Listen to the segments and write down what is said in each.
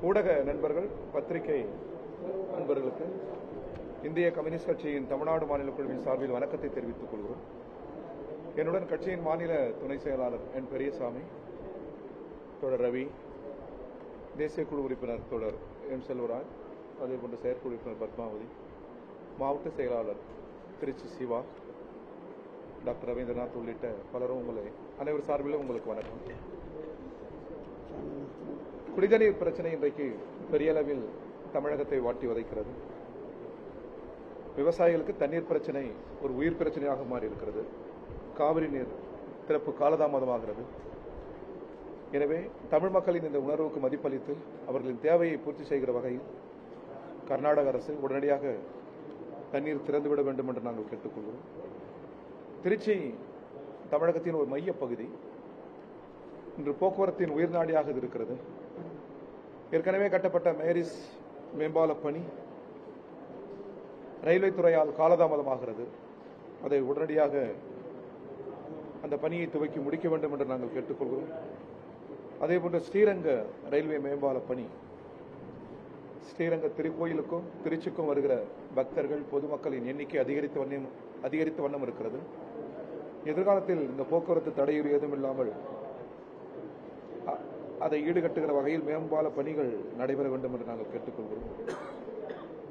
ஊடக நண்பர்கள், பத்திரிகை நண்பர்களுக்கு இந்திய கம்யூனிஸ்ட் கட்சியின் தமிழ்நாடு மாநில குழுவின் சார்பில் வணக்கத்தை தெரிவித்துக் கொள்கிறோம். என்னுடன் கட்சியின் மாநில துணை செயலாளர் என் பெரியசாமி, தோழர் ரவி, தேசிய குழு உறுப்பினர் தோழர் எம் செல்வராஜ், அதேபோன்று செயற்குழு உறுப்பினர் பத்மாவதி, மாவட்ட செயலாளர் திருச்சி சிவா, டாக்டர் ரவீந்திரநாத் உள்ளிட்ட பலரும் அனைவர் சார்பிலும் உங்களுக்கு வணக்கம். குடிநீர் பிரச்சனை இன்றைக்கு பெரிய அளவில் தமிழகத்தை வாட்டி வதைக்கிறது. விவசாயிகளுக்கு தண்ணீர் பிரச்சனை ஒரு உயிர் பிரச்சனையாக மாறி இருக்கிறது. காவிரி நீர் திறப்பு காலதாமதமாகிறது. எனவே தமிழ் மக்களின் இந்த உணர்வுக்கு மதிப்பளித்து அவர்களின் தேவையை பூர்த்தி செய்கிற வகையில் கர்நாடக அரசு உடனடியாக தண்ணீர் திறந்துவிட வேண்டும் என்று நாங்கள் கேட்டுக்கொள்கிறோம். திருச்சி தமிழகத்தின் ஒரு மைய பகுதி. இன்று போக்குவரத்தின் உயிர்நாடியாக இருக்கிறது. ஏற்கனவே கட்டப்பட்ட மேரிஸ் மேம்பால பணி ரயில்வே துறையால் காலதாமதமாகிறது. அதை உடனடியாக அந்த பணியை துவக்கி முடிக்க வேண்டும் என்று நாங்கள் கேட்டுக்கொள்கிறோம். அதேபோன்று ஸ்ரீரங்க ரயில்வே மேம்பால பணி, ஸ்ரீரங்க திருக்கோயிலுக்கும் திருச்சிக்கும் வருகிற பக்தர்கள் பொதுமக்களின் எண்ணிக்கை அதிகரித்த வண்ணம் இருக்கிறது. எதிர்காலத்தில் இந்த போக்குவரத்து தடையூறு ஏதும் இல்லாமல் அதை ஈடுகட்டுகிற வகையில் மேம்பால பணிகள் நடைபெற வேண்டும் என்று நாங்கள் கேட்டுக்கொள்கிறோம்.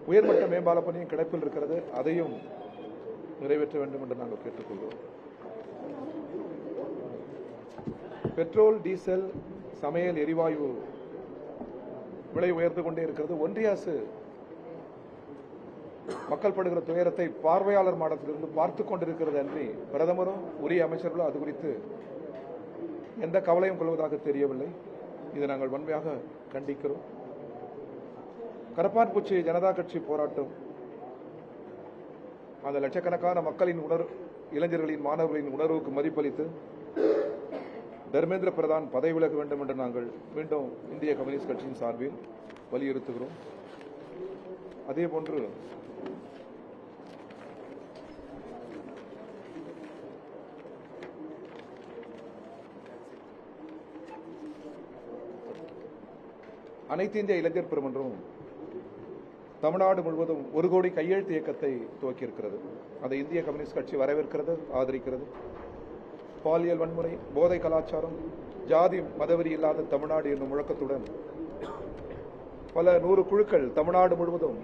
உயர்மட்ட மேம்பால பணியும் கிடப்பில் இருக்கிறது. அதையும் நிறைவேற்ற வேண்டும் என்று நாங்கள் கேட்டுக்கொள்கிறோம். பெட்ரோல், டீசல், சமையல் எரிவாயு விலை உயர்ந்து கொண்டே இருக்கிறது. ஒன்றிய அரசு மக்கள் படுகிற துயரத்தை பார்வையாளர் மாடத்திலிருந்து பார்த்துக் கொண்டிருக்கிறது அன்றி பிரதமரும் உரிய அமைச்சர்களும் அது குறித்து எந்த கவலையும் கொள்வதாக தெரியவில்லை. இதை நாங்கள் வன்மையாக கண்டிக்கிறோம். கரப்பான்பூச்சி ஜனதா கட்சி போராட்டம் அந்த லட்சக்கணக்கான மக்களின் இளைஞர்களின், மாணவர்களின் உணர்வுக்கு மதிப்பளித்து தர்மேந்திர பிரதான் பதவி விலக வேண்டும் என்று நாங்கள் மீண்டும் இந்திய கம்யூனிஸ்ட் கட்சியின் சார்பில் வலியுறுத்துகிறோம். அதேபோன்று அனைத்து இந்திய இளைஞர் பெருமன்றம் தமிழ்நாடு முழுவதும் 1 கோடி கையெழுத்து இயக்கத்தை துவக்கியிருக்கிறது. அதை இந்திய கம்யூனிஸ்ட் கட்சி வரவேற்கிறது, ஆதரிக்கிறது. பாலியல் வன்முறை, போதை கலாச்சாரம், ஜாதி மதவெறி இல்லாத தமிழ்நாடு என்னும் முழக்கத்துடன் பல 100 குழுக்கள் தமிழ்நாடு முழுவதும்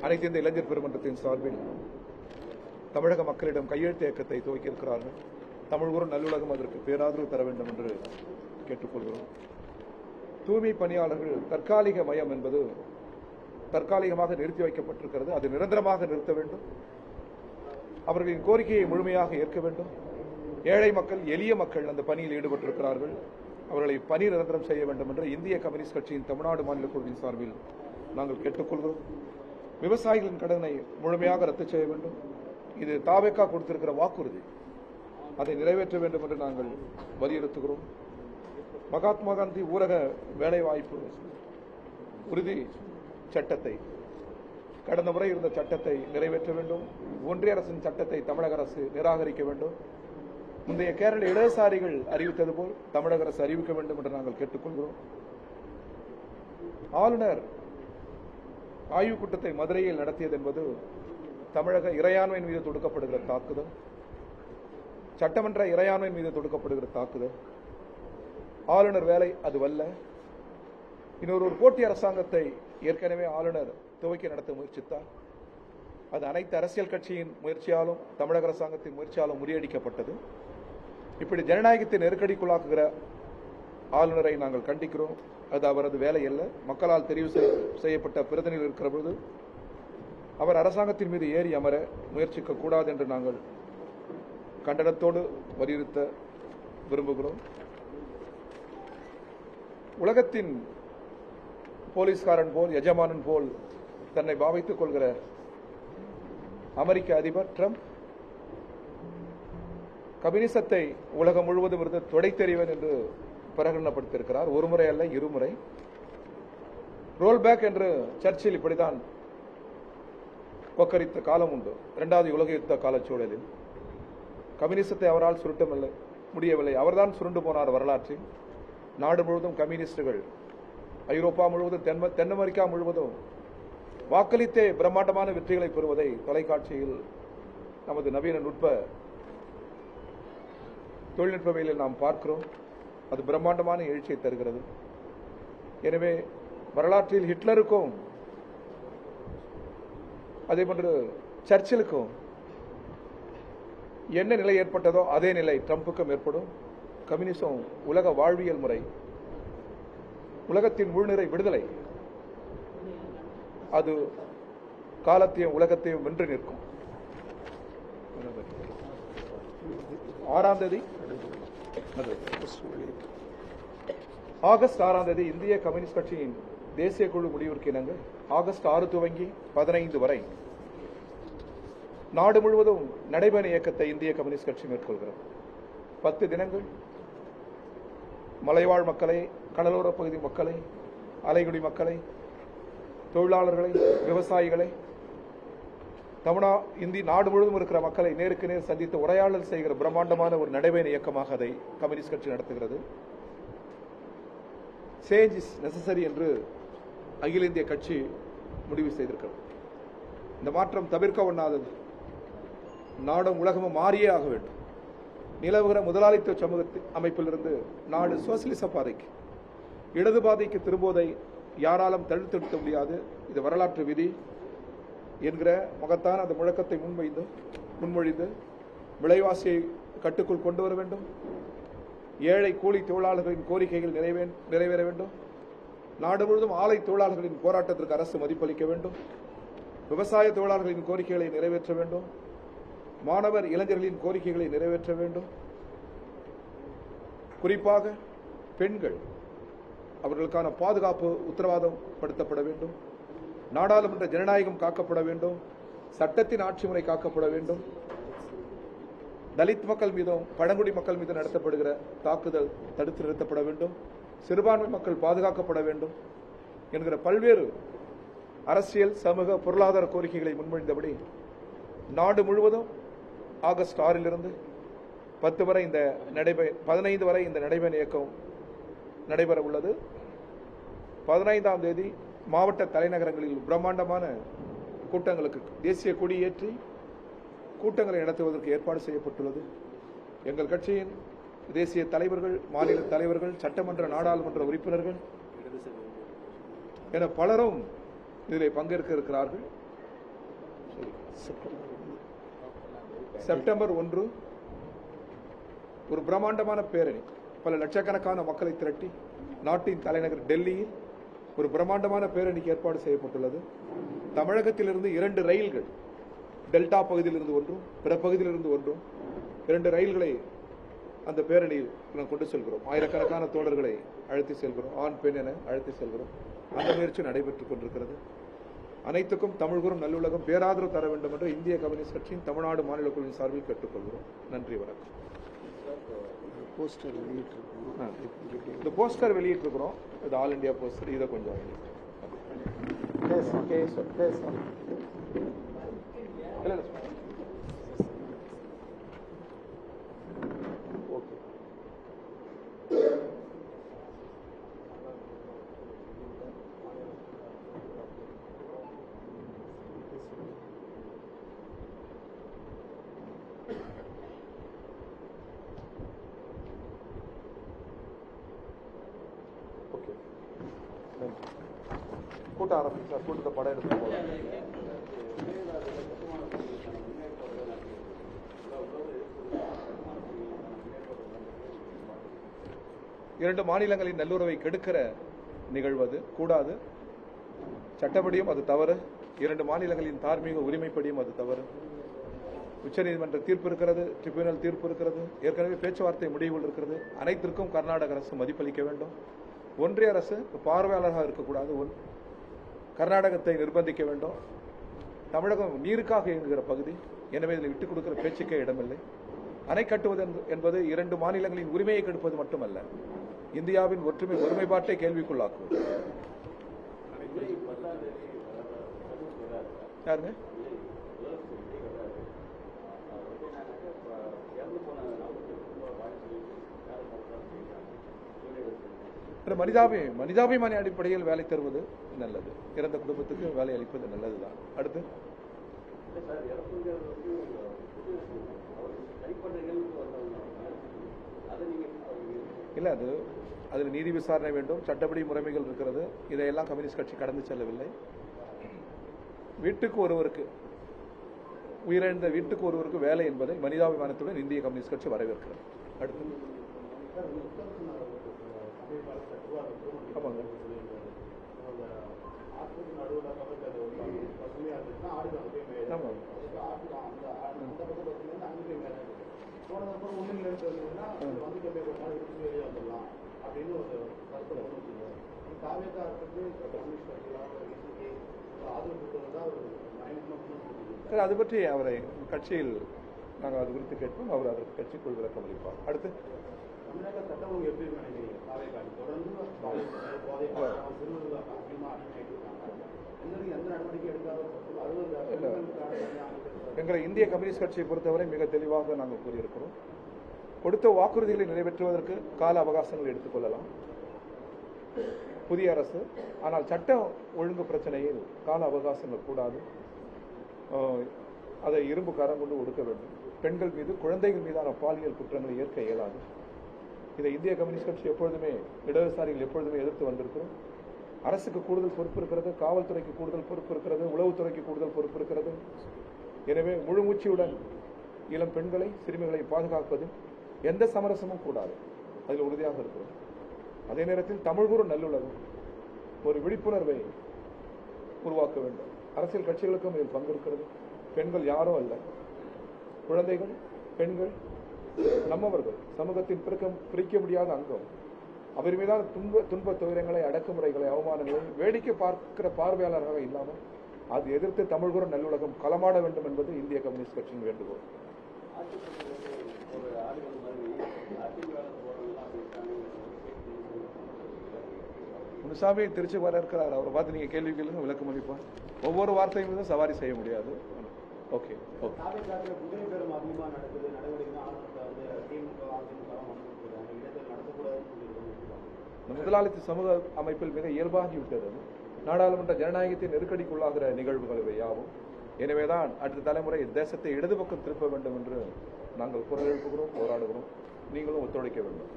அனைத்து இந்திய இளைஞர் பெருமன்றத்தின் சார்பில் தமிழக மக்களிடம் கையெழுத்து இயக்கத்தை துவக்கியிருக்கிறார்கள். தமிழ் ஒரு நல்லுலகம் அதற்கு பேராதரவு தர வேண்டும் என்று கேட்டுக்கொள்கிறோம். தூய்மை பணியாளர்கள் தற்காலிக மயம் என்பது தற்காலிகமாக நிறுத்தி வைக்கப்பட்டிருக்கிறது. அது நிரந்தரமாக நிறுத்த வேண்டும். அவர்களின் கோரிக்கையை முழுமையாக ஏற்க வேண்டும். ஏழை மக்கள், எளிய மக்கள் அந்த பணியில் ஈடுபட்டிருக்கிறார்கள். அவர்களை பணி நிரந்தரம் செய்ய வேண்டும் என்று இந்திய கம்யூனிஸ்ட் கட்சியின் தமிழ்நாடு மாநில குழுவின் சார்பில் நாங்கள் கேட்டுக்கொள்கிறோம். விவசாயிகளின் கடனை முழுமையாக ரத்து செய்ய வேண்டும். இது தாவேகா கொடுத்திருக்கிற வாக்குறுதி. அதை நிறைவேற்ற வேண்டும் என்று நாங்கள் வலியுறுத்துகிறோம். மகாத்மா காந்தி ஊரக வேலைவாய்ப்பு உறுதி சட்டத்தை, கடந்த முறை இருந்த சட்டத்தை நிறைவேற்ற வேண்டும். ஒன்றிய அரசின் சட்டத்தை தமிழக அரசு நிராகரிக்க வேண்டும். முந்தைய கேரள இடதுசாரிகள் அறிவித்தது போல் தமிழக அரசு அறிவிக்க வேண்டும் என்று நாங்கள் கேட்டுக்கொள்கிறோம். ஆளுநர் ஆய்வுக் கூட்டத்தை மதுரையில் நடத்தியது என்பது தமிழக இறையாண்மையின் மீது தொடுக்கப்படுகிற தாக்குதல், சட்டமன்ற இறையாண்மையின் மீது தொடுக்கப்படுகிற தாக்குதல். ஆளுநர் வேலை அதுவல்ல. இன்னொரு போட்டி அரசாங்கத்தை ஏற்கனவே ஆளுநர் துவக்கி நடத்த முயற்சித்தார். அது அனைத்து அரசியல் கட்சியின் முயற்சியாலும் தமிழக அரசாங்கத்தின் முயற்சியாலும் முறியடிக்கப்பட்டது. இப்படி ஜனநாயகத்தை நெருக்கடிக்குள்ளாக்குகிற ஆளுநரை நாங்கள் கண்டிக்கிறோம். அது அவரது வேலை அல்ல. மக்களால் தெரிவு செய்யப்பட்ட பிரதிநிதிகள் இருக்கிற பொழுது அவர் அரசாங்கத்தின் மீது ஏறி அமர முயற்சிக்க கூடாது என்று நாங்கள் கண்டனத்தோடு வலியுறுத்த விரும்புகிறோம். உலகத்தின் போலீஸ்காரன் போல், எஜமானன் போல் தன்னை பாவித்துக் கொள்கிற அமெரிக்க அதிபர் ட்ரம்ப் கம்யூனிசத்தை உலகம் முழுவதும் இருந்து துடைத்தெறிவன் என்று பிரகடனப்படுத்தியிருக்கிறார். ஒரு முறை அல்ல, இருமுறை. ரோல்பேக் என்று சர்ச்சில் இப்படித்தான் கொக்கரித்த காலம் உண்டு. 2வது உலக யுத்த காலச்சூழலில் கம்யூனிசத்தை அவரால் முடியவில்லை. அவர்தான் சுருண்டு போனார் வரலாற்றில். நாடு முழுவதும் கம்யூனிஸ்டுகள் ஐரோப்பா முழுவதும் தென் அமெரிக்கா முழுவதும் வாக்களித்தே பிரம்மாண்டமான வெற்றிகளை பெறுவதை தொலைக்காட்சியில் நமது நவீன தொழில்நுட்பவியலில் நாம் பார்க்கிறோம். அது பிரம்மாண்டமான எழுச்சியை தருகிறது. எனவே வரலாற்றில் ஹிட்லருக்கும் அதேபோன்று சர்ச்சிலுக்கும் என்ன நிலை ஏற்பட்டதோ அதே நிலை ட்ரம்புக்கும் ஏற்படும். கம்யூனிசம் உலக வாழ்வியல் முறை, உலகத்தின் முழுநிறை விடுதலை, அது காலத்தையும் உலகத்தையும் வென்று நிற்கும். 6ஆம் தேதி ஆகஸ்ட் 6ஆம் தேதி இந்திய கம்யூனிஸ்ட் கட்சியின் தேசிய குழு முடிவிற்கு இணங்க ஆகஸ்ட் 6 துவங்கி 15 வரை நாடு முழுவதும் நடைபெறும் இயக்கத்தை இந்திய கம்யூனிஸ்ட் கட்சி மேற்கொள்கிறது. 10 தினங்கள் மலைவாழ் மக்களை, கடலோர பகுதி மக்களை, அலைகுடி மக்களை, தொழிலாளர்களை, விவசாயிகளை, இந்திய நாடு முழுவதும் இருக்கிற மக்களை நேருக்கு நேர் சந்தித்து உரையாடல் செய்கிற பிரம்மாண்டமான ஒரு நடைபெறும் இயக்கமாக அதை கம்யூனிஸ்ட் கட்சி நடத்துகிறது. சேஞ்ச் இஸ் நெசசரி என்று அகில இந்திய கட்சி முடிவு செய்திருக்கிறது. இந்த மாற்றம் தவிர்க்க ஒண்ணாதது. நாடும் உலகமும் மாறியே ஆக வேண்டும். நிலவுகிற முதலாளித்துவ சமூக அமைப்பிலிருந்து நாடு சோசியலிச பாதைக்கு, இடது பாதைக்கு திரும்புவதை யாராலும் தடுத்து நிறுத்த முடியாது. இது வரலாற்று விதி என்கிற மகத்தான அந்த முழக்கத்தை முன்மொழிந்து விலைவாசியை கட்டுக்குள் கொண்டு வர வேண்டும். ஏழை கூலி தொழிலாளர்களின் கோரிக்கைகள் நிறைவேற வேண்டும். நாடு முழுவதும் ஆலை தொழிலாளர்களின் போராட்டத்திற்கு அரசு மதிப்பளிக்க வேண்டும். விவசாய தொழிலாளர்களின் கோரிக்கைகளை நிறைவேற்ற வேண்டும். மாணவர் இளைஞர்களின் கோரிக்கைகளை நிறைவேற்ற வேண்டும். குறிப்பாக பெண்கள், அவர்களுக்கான பாதுகாப்பு உத்தரவாதம் படுத்தப்பட வேண்டும். நாடாளுமன்ற ஜனநாயகம் காக்கப்பட வேண்டும். சட்டத்தின் ஆட்சி முறை காக்கப்பட வேண்டும். தலித் மக்கள் மீதும் பழங்குடி மக்கள் மீது நடத்தப்படுகிற தாக்குதல் தடுத்து நிறுத்தப்பட வேண்டும். சிறுபான்மை மக்கள் பாதுகாக்கப்பட வேண்டும் என்கிற பல்வேறு அரசியல், சமூக, பொருளாதார கோரிக்கைகளை முன்மொழிந்தபடி நாடு முழுவதும் ஆகஸ்ட் 6 10 வரை 15 வரை இந்த நடைபெறும் இயக்கம் நடைபெற உள்ளது. 15ஆம் தேதி மாவட்ட தலைநகரங்களில் பிரம்மாண்டமான கூட்டங்களுக்கு தேசிய கொடி ஏற்றி கூட்டங்களை நடத்துவதற்கு ஏற்பாடு செய்யப்பட்டுள்ளது. எங்கள் கட்சியின் தேசிய தலைவர்கள், மாநில தலைவர்கள், சட்டமன்ற, நாடாளுமன்ற உறுப்பினர்கள் என பலரும் இதில் பங்கேற்க இருக்கிறார்கள். செப்டம்பர் 1 ஒரு பிரம்மாண்டமான பேரணி, பல லட்சக்கணக்கான மக்களை திரட்டி நாட்டின் தலைநகர் டெல்லியில் ஒரு பிரம்மாண்டமான பேரணிக்கு ஏற்பாடு செய்யப்பட்டுள்ளது. தமிழகத்திலிருந்து 2 ரயில்கள், டெல்டா பகுதியிலிருந்து ஒன்றும் பிற பகுதியிலிருந்து ஒன்றும் 2 ரயில்களை அந்த பேரணியில் நாம் கொண்டு செல்கிறோம். ஆயிரக்கணக்கான தோழர்களை அழைத்து செல்கிறோம், ஆண் பெண் என அழைத்து செல்கிறோம். அந்த முயற்சி நடைபெற்றுக் கொண்டிருக்கிறது. அனைத்துக்கும் தமிழ்குறும் நல்லுலகம் பேராதரவு தர வேண்டும் என்று இந்திய கம்யூனிஸ்ட் கட்சியின் தமிழ்நாடு மாநில குழுவின் சார்பில் கேட்டுக்கொள்கிறோம். நன்றி, வணக்கம். இந்த போஸ்டர் வெளியிட்டிருக்கிறோம். இது ஆல் இண்டியா போஸ்டர். இதை கொஞ்சம் கூட்ட ஆரம்பிச்சு கூட்டத்தை படம் எடுத்து போகலாம். இரண்டு மாநிலங்களின் நல்லுறவை கெடுக்கிற நிகழ்வது கூடாது. சட்டப்படியும் அது தவறு. 2 மாநிலங்களின் தார்மீக உரிமைப்படியும் அது தவறு. உச்சநீதிமன்ற தீர்ப்பு இருக்கிறது, ட்ரிபியூனல் தீர்ப்பு இருக்கிறது, ஏற்கனவே பேச்சுவார்த்தை முடிவுகள் இருக்கிறது. அனைத்திற்கும் கர்நாடக அரசு மதிப்பளிக்க வேண்டும். ஒன்றிய அரசு பார்வையாளராக இருக்கக்கூடாது. கர்நாடகத்தை நிர்பந்திக்க வேண்டும். தமிழகம் நீருக்காக இயங்குகிற பகுதி, எனவே இதில் விட்டுக் கொடுக்கிற பேச்சுக்கே இடமில்லை. அணை கட்டுவது என்பது 2 மாநிலங்களின் உரிமையை கெடுப்பது மட்டுமல்ல, இந்தியாவின் ஒருமைப்பாட்டை கேள்விக்குள்ளாக்குவது. யாருங்க? மனிதாபிமான அடிப்படையில் வேலை தருவது நல்லது. இறந்த குடும்பத்துக்கு வேலை அளிப்பது நல்லதுதான். அடுத்து இல்ல, அதில் நீதி விசாரணை வேண்டும், சட்டப்படி முறைமைகள் இருக்கிறது. இதையெல்லாம் கம்யூனிஸ்ட் கட்சி கடந்து செல்லவில்லை. வீட்டுக்கு ஒருவருக்கு, உயிரிழந்த வீட்டுக்கு ஒருவருக்கு வேலை என்பதை மனிதாபிமானத்துடன் இந்திய கம்யூனிஸ்ட் கட்சி வரவேற்கிறது. அடுத்து ஆமாங்க, அது பற்றி அவரை கட்சியில் நாங்கள் அது குறித்து கேட்போம். அவர் அதற்கு கட்சிக்குள் விளக்கம் அளிப்பார். அடுத்து எங்களை இந்திய கம்யூனிஸ்ட் கட்சியை பொறுத்தவரை மிக தெளிவாக நாங்கள் கூறியிருக்கிறோம். கொடுத்த வாக்குறுதிகளை நிறைவேற்றுவதற்கு கால அவகாசங்கள் எடுத்துக்கொள்ளலாம் புதிய அரசு. ஆனால் சட்ட ஒழுங்கு பிரச்சனையில் கால அவகாசங்கள் கூடாது. அதை இரும்பு கரம் கொண்டு ஒடுக்க வேண்டும். பெண்கள் மீது, குழந்தைகள் மீதான பாலியல் குற்றங்களை ஏற்க இயலாது. இதை இந்திய கம்யூனிஸ்ட் கட்சி எப்பொழுதுமே, இடதுசாரிகள் எப்பொழுதுமே எதிர்த்து வந்திருக்கிறோம். அரசுக்கு கூடுதல் பொறுப்பு இருக்கிறது, காவல்துறைக்கு கூடுதல் பொறுப்பு இருக்கிறது, உளவுத்துறைக்கு கூடுதல் பொறுப்பு இருக்கிறது. எனவே முழுமூச்சியுடன் இளம் பெண்களை, சிறுமிகளை பாதுகாப்பதில் எந்த சமரசமும் கூடாது. அதில் உறுதியாக இருக்கிறோம். அதே நேரத்தில் தமிழ்கூறு நல்லுலகம் ஒரு விழிப்புணர்வை உருவாக்க வேண்டும். அரசியல் கட்சிகளுக்கும் இதில் பங்கு இருக்கிறது. பெண்கள் யாரோ அல்ல, குழந்தைகள், பெண்கள் நம்மவர்கள், சமூகத்தின் பிரிக்க முடியாத அங்கம். அவர் மீதான துன்ப துயரங்களை, அடக்குமுறைகளை, அவமானங்களை வேடிக்கை பார்க்கிற பார்வையாளராக இல்லாமல் அது எதிர்த்து தமிழ்கூறு நல்லுலகம் களமாட வேண்டும் என்பது இந்திய கம்யூனிஸ்ட் கட்சியின் வேண்டுகோள். முனுசாமி திருச்சி வர இருக்கிறார். அவரை பார்த்து நீங்க கேள்வி கேளுங்க, விளக்கம் அளிப்பார். ஒவ்வொரு வார்த்தையும் மீதும் சவாரி செய்ய முடியாது. ஓகே, முதலாளித்த சமூக அமைப்பில் மிக இயல்பாகிவிட்டது. நாடாளுமன்ற ஜனநாயகத்தின் நெருக்கடிக்குள்ளாகிற நிகழ்வுகள் இவையாவும். எனவேதான் அடுத்த தலைமுறை தேசத்தை இடது பக்கம் திருப்ப வேண்டும் என்று நாங்கள் குரல் எழுப்புகிறோம், போராடுகிறோம். நீங்களும் ஒத்துழைக்க வேண்டும்.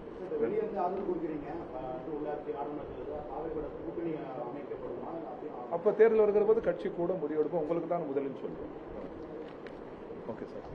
அப்ப தேர்தல் வருகிற போது கட்சி கூட முடிவெடுப்போம். உங்களுக்கு தான் முதலில் சொல்றோம். Okay sir.